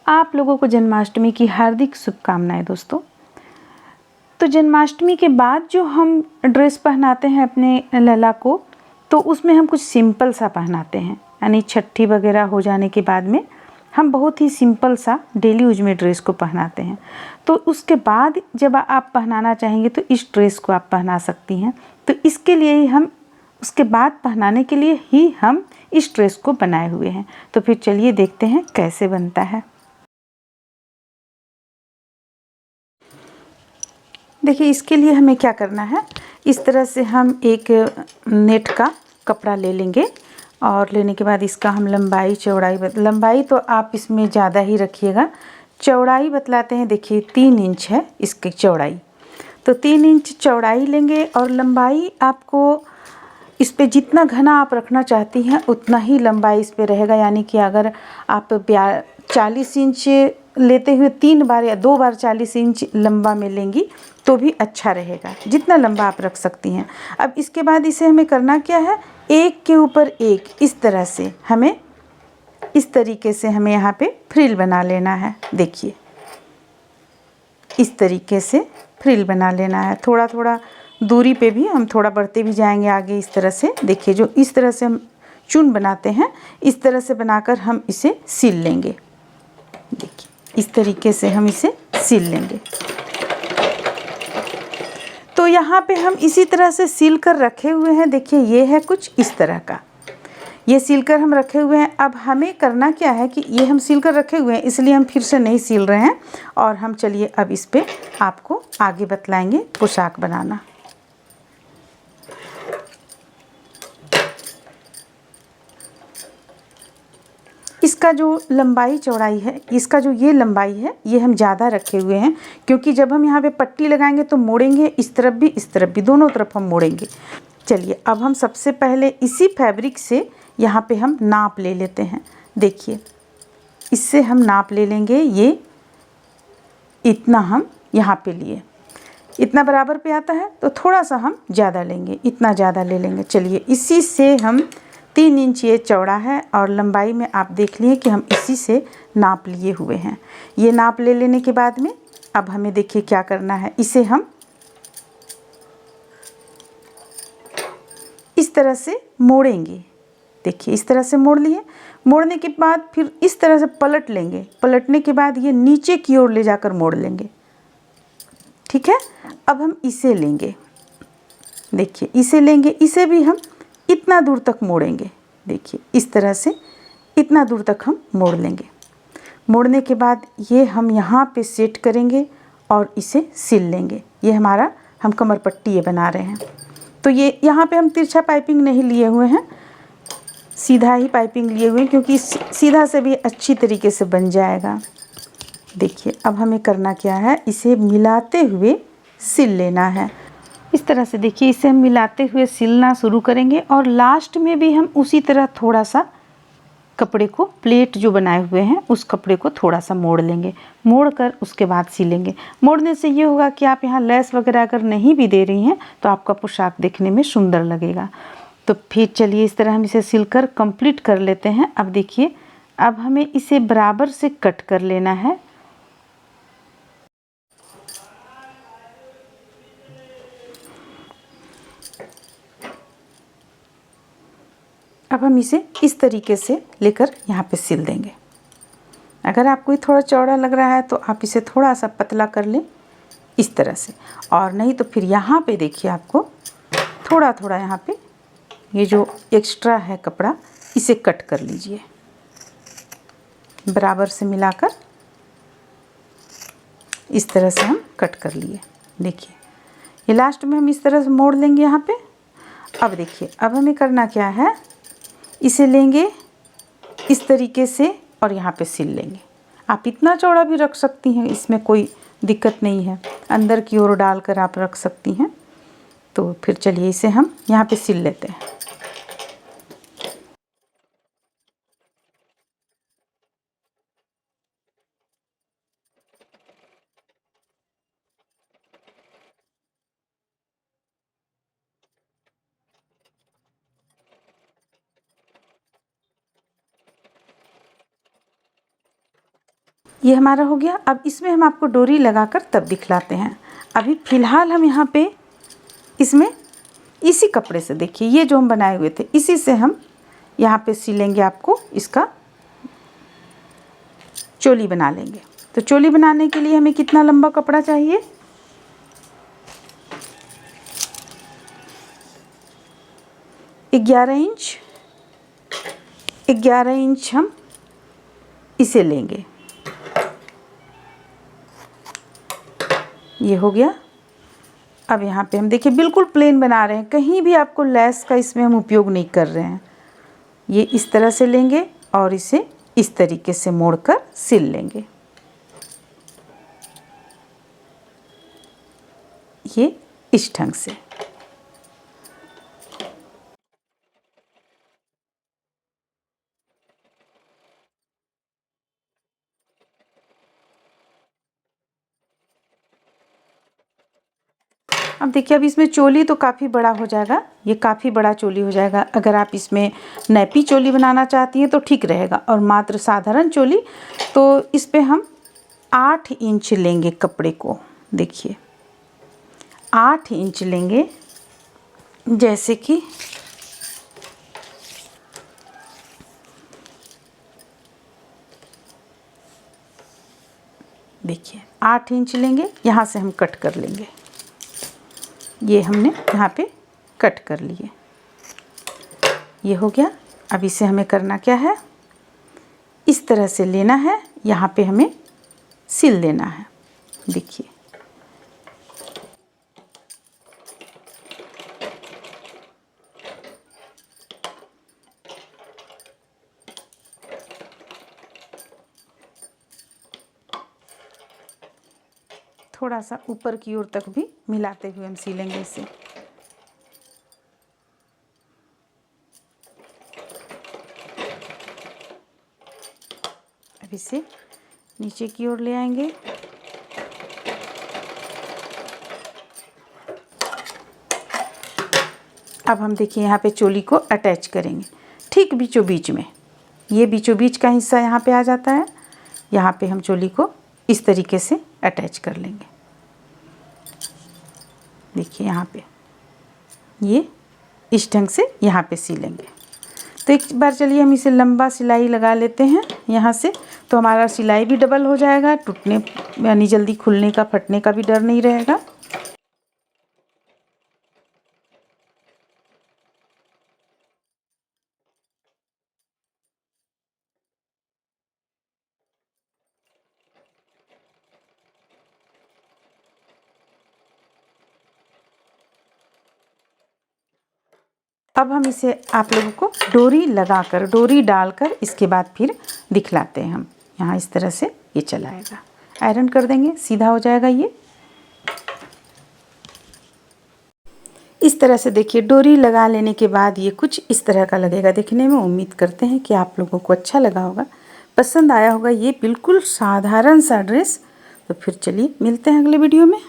आप लोगों को जन्माष्टमी की हार्दिक शुभकामनाएं दोस्तों। तो जन्माष्टमी के बाद जो हम ड्रेस पहनाते हैं अपने लला को, तो उसमें हम कुछ सिंपल सा पहनाते हैं, यानी छठी वगैरह हो जाने के बाद में हम बहुत ही सिंपल सा डेली यूज में ड्रेस को पहनाते हैं। तो उसके बाद जब आप पहनाना चाहेंगे तो इस ड्रेस को आप पहना सकती हैं। तो इसके लिए ही हम उसके बाद पहनाने के लिए ही हम इस ड्रेस को बनाए हुए हैं। तो फिर चलिए देखते हैं कैसे बनता है। देखिए इसके लिए हमें क्या करना है, इस तरह से हम एक नेट का कपड़ा ले लेंगे और लेने के बाद इसका हम लंबाई लंबाई तो आप इसमें ज़्यादा ही रखिएगा। चौड़ाई बतलाते हैं, देखिए 3 इंच है इसकी चौड़ाई। तो 3 इंच चौड़ाई लेंगे और लंबाई आपको इस पे जितना घना आप रखना चाहती हैं उतना ही लंबाई इस पे रहेगा। यानी कि अगर आप 40 इंच लेते हुए 3 बार या 2 बार 40 इंच लंबा में लेंगी तो भी अच्छा रहेगा, जितना लंबा आप रख सकती हैं। अब इसके बाद इसे हमें करना क्या है, एक के ऊपर एक इस तरह से हमें इस तरीके से हमें यहाँ पे फ्रिल बना लेना है। देखिए इस तरीके से फ्रिल बना लेना है। थोड़ा थोड़ा दूरी पे भी हम थोड़ा बढ़ते भी जाएंगे आगे इस तरह से। देखिए जो इस तरह से हम चून बनाते हैं, इस तरह से बनाकर हम इसे सील लेंगे। देखिए इस तरीके से हम इसे सील लेंगे। तो यहाँ पे हम इसी तरह से सील कर रखे हुए हैं। देखिए ये है कुछ इस तरह का, ये सील कर हम रखे हुए हैं। अब हमें करना क्या है कि ये हम सील कर रखे हुए हैं, इसलिए हम फिर से नहीं सील रहे हैं। और हम चलिए अब इस पे आपको आगे बतलाएंगे पोशाक बनाना। इसका जो लंबाई चौड़ाई है, इसका जो ये लंबाई है ये हम ज़्यादा रखे हुए हैं, क्योंकि जब हम यहाँ पे पट्टी लगाएंगे तो मोड़ेंगे इस तरफ भी दोनों तरफ हम मोड़ेंगे। चलिए अब हम सबसे पहले इसी फैब्रिक से यहाँ पे हम नाप ले लेते हैं। देखिए इससे हम नाप ले लेंगे, ये इतना हम यहाँ पे लिए, इतना बराबर पे आता है तो थोड़ा सा हम ज़्यादा लेंगे, इतना ज़्यादा ले लेंगे। चलिए इसी से हम 3 इंच ये चौड़ा है और लंबाई में आप देख लिए कि हम इसी से नाप लिए हुए हैं। ये नाप ले लेने के बाद में अब हमें देखिए क्या करना है, इसे हम इस तरह से मोड़ेंगे। देखिए इस तरह से मोड़ लिए, मोड़ने के बाद फिर इस तरह से पलट लेंगे। पलटने के बाद ये नीचे की ओर ले जाकर मोड़ लेंगे। ठीक है, अब हम इसे लेंगे। देखिए इसे लेंगे, इसे भी हम इतना दूर तक मोड़ेंगे। देखिए इस तरह से इतना दूर तक हम मोड़ लेंगे। मोड़ने के बाद ये हम यहाँ पे सेट करेंगे और इसे सिल लेंगे। ये हमारा हम कमर पट्टी ये बना रहे हैं। तो ये यहाँ पे हम तिरछा पाइपिंग नहीं लिए हुए हैं, सीधा ही पाइपिंग लिए हुए हैं, क्योंकि सीधा से भी अच्छी तरीके से बन जाएगा। देखिए अब हमें करना क्या है, इसे मिलाते हुए सिल लेना है। इस तरह से देखिए इसे हम मिलाते हुए सिलना शुरू करेंगे और लास्ट में भी हम उसी तरह थोड़ा सा कपड़े को, प्लेट जो बनाए हुए हैं उस कपड़े को थोड़ा सा मोड़ लेंगे। मोड़ कर उसके बाद सिलेंगे। मोड़ने से ये होगा कि आप यहाँ लेस वगैरह अगर नहीं भी दे रही हैं तो आपका पोशाक देखने में सुंदर लगेगा। तो फिर चलिए इस तरह हम इसे सिलकर कंप्लीट कर लेते हैं। अब देखिए अब हमें इसे बराबर से कट कर लेना है। अब हम इसे इस तरीके से लेकर यहाँ पे सिल देंगे। अगर आपको ये थोड़ा चौड़ा लग रहा है तो आप इसे थोड़ा सा पतला कर लें इस तरह से, और नहीं तो फिर यहाँ पे देखिए आपको थोड़ा थोड़ा यहाँ पे ये जो एक्स्ट्रा है कपड़ा, इसे कट कर लीजिए बराबर से मिलाकर। इस तरह से हम कट कर लिए। देखिए ये लास्ट में हम इस तरह से मोड़ लेंगे यहाँ पे। अब देखिए अब हमें करना क्या है, इसे लेंगे इस तरीके से और यहाँ पे सिल लेंगे। आप इतना चौड़ा भी रख सकती हैं, इसमें कोई दिक्कत नहीं है, अंदर की ओर डालकर आप रख सकती हैं। तो फिर चलिए इसे हम यहाँ पे सिल लेते हैं। ये हमारा हो गया। अब इसमें हम आपको डोरी लगाकर तब दिखलाते हैं। अभी फ़िलहाल हम यहाँ पे इसमें इसी कपड़े से, देखिए ये जो हम बनाए हुए थे, इसी से हम यहाँ पे सिलेंगे, आपको इसका चोली बना लेंगे। तो चोली बनाने के लिए हमें कितना लंबा कपड़ा चाहिए? 11 इंच। 11 इंच हम इसे लेंगे। ये हो गया। अब यहाँ पे हम देखिए बिल्कुल प्लेन बना रहे हैं, कहीं भी आपको लेस का इसमें हम उपयोग नहीं कर रहे हैं। ये इस तरह से लेंगे और इसे इस तरीके से मोड़कर सिल लेंगे। ये इस ढंग से। अब देखिए, अब इसमें चोली तो काफ़ी बड़ा हो जाएगा, ये काफ़ी बड़ा चोली हो जाएगा। अगर आप इसमें नैपी चोली बनाना चाहती हैं तो ठीक रहेगा, और मात्र साधारण चोली तो इस पे हम 8 इंच लेंगे कपड़े को। देखिए 8 इंच लेंगे, जैसे कि देखिए 8 इंच लेंगे, यहाँ से हम कट कर लेंगे। ये हमने यहाँ पे कट कर लिए। ये हो गया। अब इसे हमें करना क्या है, इस तरह से लेना है, यहाँ पे हमें सिल देना है। देखिए थोड़ा सा ऊपर की ओर तक भी मिलाते हुए हम सिलेंगे इसे। अब इसे नीचे की ओर ले आएंगे। अब हम देखिए यहाँ पे चोली को अटैच करेंगे, ठीक बीचों बीच में। ये बीचों बीच का हिस्सा यहाँ पे आ जाता है। यहाँ पे हम चोली को इस तरीके से अटैच कर लेंगे। देखिए यहाँ पे ये इस ढंग से यहाँ पे सिलेंगे। तो एक बार चलिए हम इसे लंबा सिलाई लगा लेते हैं यहाँ से, तो हमारा सिलाई भी डबल हो जाएगा, टूटने यानी जल्दी खुलने का, फटने का भी डर नहीं रहेगा। अब हम इसे आप लोगों को डोरी लगाकर, डोरी डालकर इसके बाद फिर दिखलाते हैं हम। यहाँ इस तरह से ये चलाएगा, आयरन कर देंगे, सीधा हो जाएगा ये। इस तरह से देखिए डोरी लगा लेने के बाद ये कुछ इस तरह का लगेगा दिखने में। उम्मीद करते हैं कि आप लोगों को अच्छा लगा होगा, पसंद आया होगा ये बिल्कुल साधारण सा ड्रेस। तो फिर चलिए मिलते हैं अगले वीडियो में।